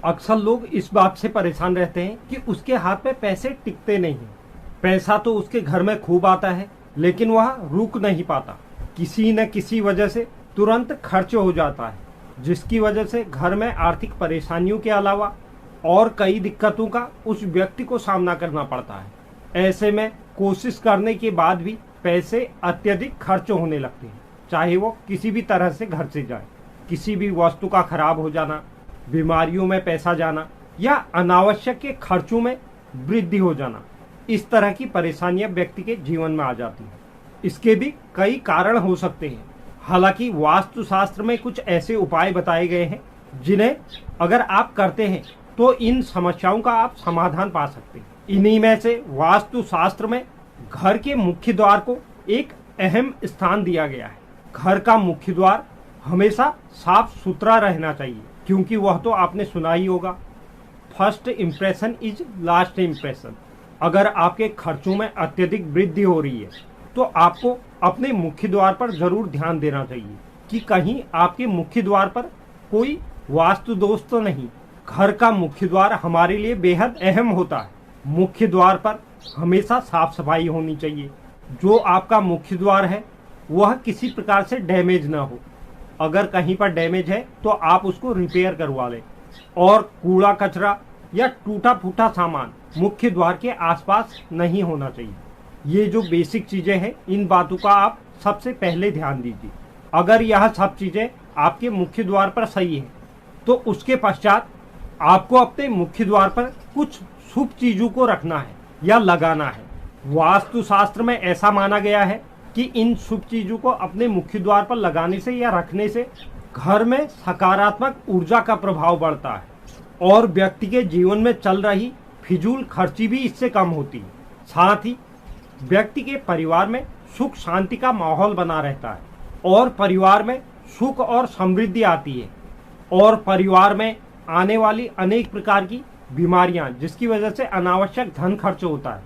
अक्सर लोग इस बात से परेशान रहते हैं कि उसके हाथ में पैसे टिकते नहीं हैं। पैसा तो उसके घर में खूब आता है, लेकिन वह रुक नहीं पाता। किसी न किसी वजह से तुरंत खर्च हो जाता है, जिसकी वजह से घर में आर्थिक परेशानियों के अलावा और कई दिक्कतों का उस व्यक्ति को सामना करना पड़ता है। ऐसे में कोशिश करने के बाद भी पैसे अत्यधिक खर्च होने लगते हैं, चाहे वो किसी भी तरह से घर से जाए। किसी भी वस्तु का खराब हो जाना, बीमारियों में पैसा जाना या अनावश्यक के खर्चों में वृद्धि हो जाना, इस तरह की परेशानियां व्यक्ति के जीवन में आ जाती हैं। इसके भी कई कारण हो सकते हैं। हालांकि वास्तुशास्त्र में कुछ ऐसे उपाय बताए गए हैं जिन्हें अगर आप करते हैं तो इन समस्याओं का आप समाधान पा सकते हैं। इन्हीं में से वास्तुशास्त्र में घर के मुख्य द्वार को एक अहम स्थान दिया गया है। घर का मुख्य द्वार हमेशा साफ सुथरा रहना चाहिए, क्योंकि वह तो आपने सुना ही होगा, first impression is last impression. अगर आपके खर्चों में अत्यधिक वृद्धि हो रही है तो आपको अपने मुख्य द्वार पर जरूर ध्यान देना चाहिए कि कहीं आपके मुख्य द्वार पर कोई वास्तु दोष तो नहीं। घर का मुख्य द्वार हमारे लिए बेहद अहम होता है। मुख्य द्वार पर हमेशा साफ सफाई होनी चाहिए। जो आपका मुख्य द्वार है वह किसी प्रकार से डैमेज ना हो। अगर कहीं पर डैमेज है तो आप उसको रिपेयर करवा लें। और कूड़ा कचरा या टूटा फूटा सामान मुख्य द्वार के आसपास नहीं होना चाहिए। ये जो बेसिक चीजें हैं, इन बातों का आप सबसे पहले ध्यान दीजिए। अगर यह सब चीजें आपके मुख्य द्वार पर सही है तो उसके पश्चात आपको अपने मुख्य द्वार पर कुछ शुभ चीजों को रखना है या लगाना है। वास्तुशास्त्र में ऐसा माना गया है कि इन शुभ चीजों को अपने मुख्य द्वार पर लगाने से या रखने से घर में सकारात्मक ऊर्जा का प्रभाव बढ़ता है और व्यक्ति के जीवन में चल रही फिजूल खर्ची भी इससे कम होती है। साथ ही व्यक्ति के परिवार में सुख शांति का माहौल बना रहता है और परिवार में सुख और समृद्धि आती है। और परिवार में आने वाली अनेक प्रकार की बीमारियां, जिसकी वजह से अनावश्यक धन खर्च होता है,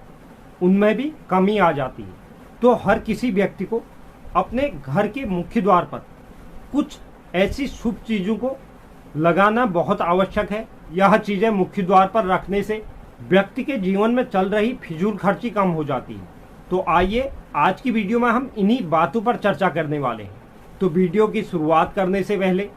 उनमें भी कमी आ जाती है। तो हर किसी व्यक्ति को अपने घर के मुख्य द्वार पर कुछ ऐसी शुभ चीजों को लगाना बहुत आवश्यक है। यह चीजें मुख्य द्वार पर रखने से व्यक्ति के जीवन में चल रही फिजूल खर्ची कम हो जाती है। तो आइए आज की वीडियो में हम इन्हीं बातों पर चर्चा करने वाले हैं। तो वीडियो की शुरुआत करने से पहले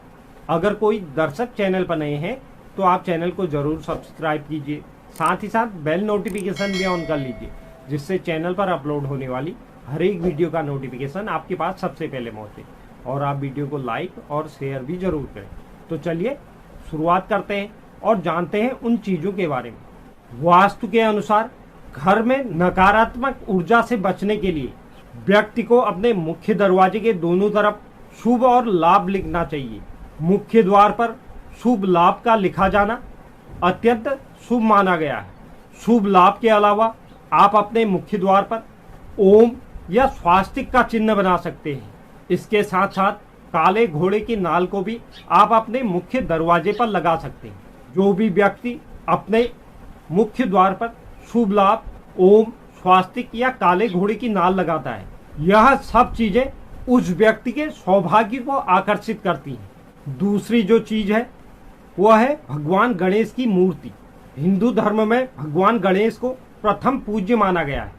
अगर कोई दर्शक चैनल पर नए हैं तो आप चैनल को जरूर सब्सक्राइब कीजिए। साथ ही साथ बेल नोटिफिकेशन भी ऑन कर लीजिए, जिससे चैनल पर अपलोड होने वाली हर एक वीडियो का नोटिफिकेशन आपके पास सबसे पहले पहुंचे। और आप वीडियो को लाइक और शेयर भी जरूर करें। तो चलिए शुरुआत करते हैं और जानते हैं उन चीजों के बारे में। वास्तु के अनुसार घर में नकारात्मक ऊर्जा से बचने के लिए व्यक्ति को अपने मुख्य दरवाजे के दोनों तरफ शुभ और लाभ लिखना चाहिए। मुख्य द्वार पर शुभ लाभ का लिखा जाना अत्यंत शुभ माना गया है। शुभ लाभ के अलावा आप अपने मुख्य द्वार पर ओम या स्वास्तिक का चिन्ह बना सकते हैं। इसके साथ साथ काले घोड़े की नाल को भी आप अपने मुख्य दरवाजे पर लगा सकते हैं। जो भी व्यक्ति अपने मुख्य द्वार पर शुभ लाभ, ओम, स्वास्तिक या काले घोड़े की नाल लगाता है, यह सब चीजें उस व्यक्ति के सौभाग्य को आकर्षित करती हैं। दूसरी जो चीज है वह है भगवान गणेश की मूर्ति। हिंदू धर्म में भगवान गणेश को प्रथम पूज्य माना गया है।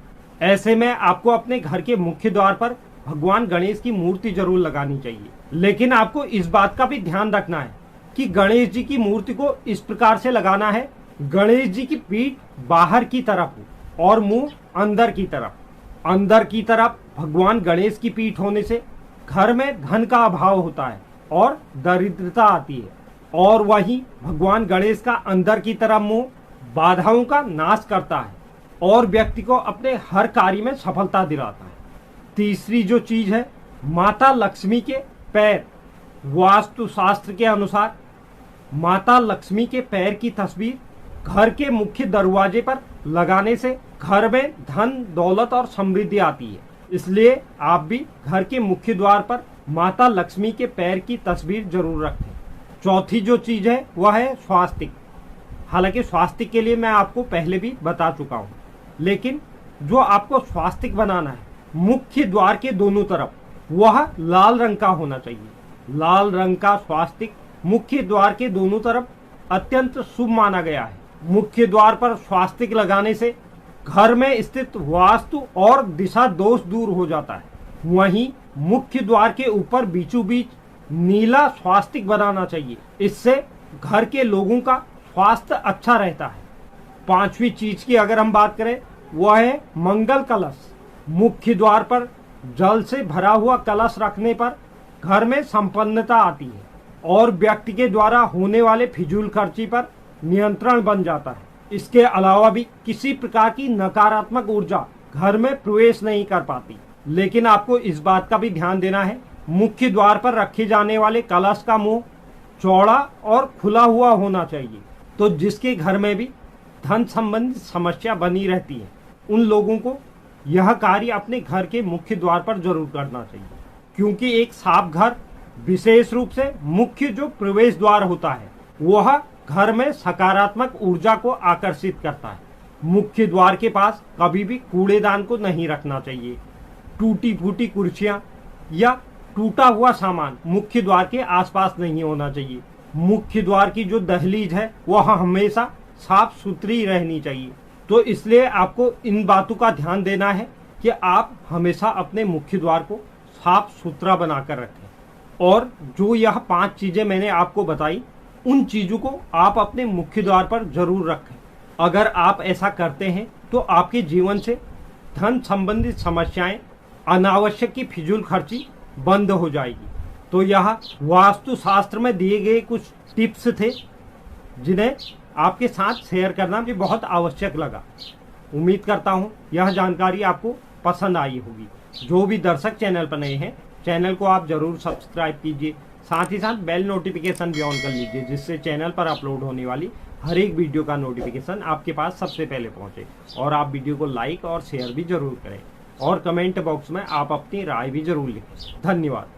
ऐसे में आपको अपने घर के मुख्य द्वार पर भगवान गणेश की मूर्ति जरूर लगानी चाहिए। लेकिन आपको इस बात का भी ध्यान रखना है कि गणेश जी की मूर्ति को इस प्रकार से लगाना है, गणेश जी की पीठ बाहर की तरफ हो और मुंह अंदर की तरफ। अंदर की तरफ भगवान गणेश की पीठ होने से घर में धन का अभाव होता है और दरिद्रता आती है। और वहीं भगवान गणेश का अंदर की तरफ मुंह बाधाओं का नाश करता है और व्यक्ति को अपने हर कार्य में सफलता दिलाता है। तीसरी जो चीज है माता लक्ष्मी के पैर। वास्तुशास्त्र के अनुसार माता लक्ष्मी के पैर की तस्वीर घर के मुख्य दरवाजे पर लगाने से घर में धन, दौलत और समृद्धि आती है। इसलिए आप भी घर के मुख्य द्वार पर माता लक्ष्मी के पैर की तस्वीर जरूर रखें। चौथी जो चीज है वह है स्वास्तिक। हालांकि स्वास्तिक के लिए मैं आपको पहले भी बता चुका हूँ, लेकिन जो आपको स्वास्तिक बनाना है मुख्य द्वार के दोनों तरफ, वह लाल रंग का होना चाहिए। लाल रंग का स्वास्तिक मुख्य द्वार के दोनों तरफ अत्यंत शुभ माना गया है। मुख्य द्वार पर स्वास्तिक लगाने से घर में स्थित वास्तु और दिशा दोष दूर हो जाता है। वहीं मुख्य द्वार के ऊपर बीचों बीच नीला स्वास्तिक बनाना चाहिए। इससे घर के लोगों का स्वास्थ्य अच्छा रहता है। पांचवी चीज की अगर हम बात करें, वह है मंगल कलश। मुख्य द्वार पर जल से भरा हुआ कलश रखने पर घर में संपन्नता आती है और व्यक्ति के द्वारा होने वाले फिजूल खर्ची पर नियंत्रण बन जाता है। इसके अलावा भी किसी प्रकार की नकारात्मक ऊर्जा घर में प्रवेश नहीं कर पाती। लेकिन आपको इस बात का भी ध्यान देना है, मुख्य द्वार पर रखे जाने वाले कलश का मुंह चौड़ा और खुला हुआ होना चाहिए। तो जिसके घर में भी धन संबंधी समस्या बनी रहती है, उन लोगों को यह कार्य अपने घर के मुख्य द्वार पर जरूर करना चाहिए, क्योंकि एक साफ घर, विशेष रूप से मुख्य जो प्रवेश द्वार होता है, वह घर में सकारात्मक ऊर्जा को आकर्षित करता है। मुख्य द्वार के पास कभी भी कूड़ेदान को नहीं रखना चाहिए। टूटी फूटी कुर्सियां या टूटा हुआ सामान मुख्य द्वार के आसपास नहीं होना चाहिए। मुख्य द्वार की जो दहलीज है वह हमेशा साफ सुथरी रहनी चाहिए। तो इसलिए आपको इन बातों का ध्यान देना है कि आप हमेशा अपने मुख्य द्वार को साफ सुथरा बनाकर रखें। और जो यह 5 चीजें मैंने आपको बताई, उन चीजों को आप अपने मुख्य द्वार पर जरूर रखें। अगर आप ऐसा करते हैं तो आपके जीवन से धन संबंधित समस्याएं, अनावश्यक की फिजूल खर्ची बंद हो जाएगी। तो यह वास्तुशास्त्र में दिए गए कुछ टिप्स थे जिन्हें आपके साथ शेयर करना भी बहुत आवश्यक लगा। उम्मीद करता हूं यह जानकारी आपको पसंद आई होगी। जो भी दर्शक चैनल पर नए हैं, चैनल को आप जरूर सब्सक्राइब कीजिए। साथ ही साथ बेल नोटिफिकेशन भी ऑन कर लीजिए, जिससे चैनल पर अपलोड होने वाली हर एक वीडियो का नोटिफिकेशन आपके पास सबसे पहले पहुंचे। और आप वीडियो को लाइक और शेयर भी जरूर करें और कमेंट बॉक्स में आप अपनी राय भी जरूर लिखें। धन्यवाद।